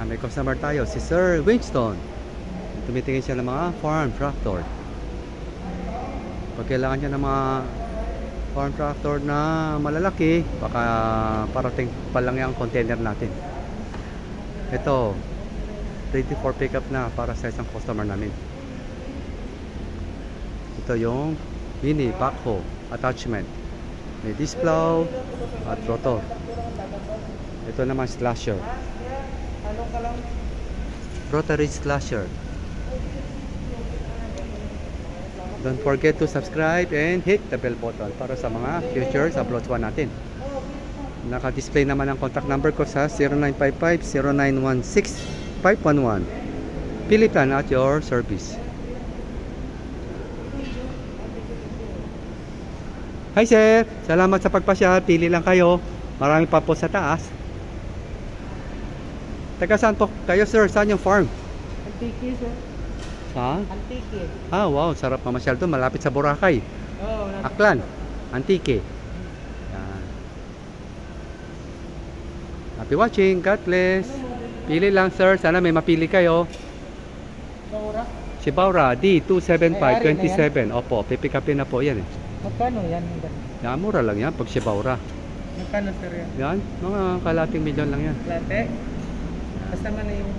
May customer tayo, si Sir Winston. Tumitingin siya ng mga farm tractor. Pag kailangan niya ng mga farm tractor na malalaki, baka parating pa lang yung container natin. Ito, ready for pickup na para sa isang customer namin. Ito yung mini backhoe attachment. May disc plow at rotor. Ito naman slasher. Rotary slasher. Don't forget to subscribe and hit the bell button para sa mga future uploads natin. Naka-display naman ang contact number ko sa 0955-0916-511. Pilitan at your service. Hi sir, salamat sa pagpasya. Pili lang kayo. Marami pa po sa taas. Taga saan po kayo sir? Saan yung farm? Antique sir. Ha? Antique. Ah, wow, sarap mamasyal doon. Malapit sa Boracay. Oh, Aklan, Antique. Yan. Happy watching. God bless. Pili lang sir. Sana may mapili kayo. Baura. Shibaura D27527. Opo, pipikapin na po yan eh. Magkano yan? Yan, mura lang yan pag Shibaura. Magkano sir yan? Yan, mga kalating milyon lang yan. Latte? Basta man na yung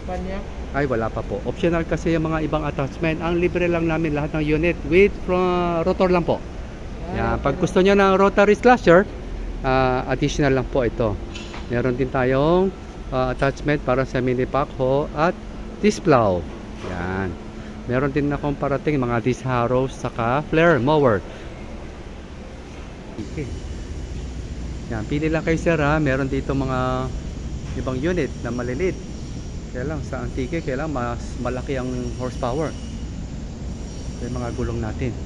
panya? Ay, wala pa po. Optional kasi yung mga ibang attachment. Ang libre lang namin lahat ng unit with rotor lang po. Yan, pag gusto nyo ng rotary slasher, additional lang po ito. Meron din tayong attachment para sa mini backhoe at disc plow. Yan. Meron din akong parating mga disc harrows saka flare mower. Okay. Yan, pili lang kayo sir ha. Meron dito mga ibang unit na maliliit. Kaya lang sa Antique, kaya lang mas malaki ang horsepower. Ito yung mga gulong natin.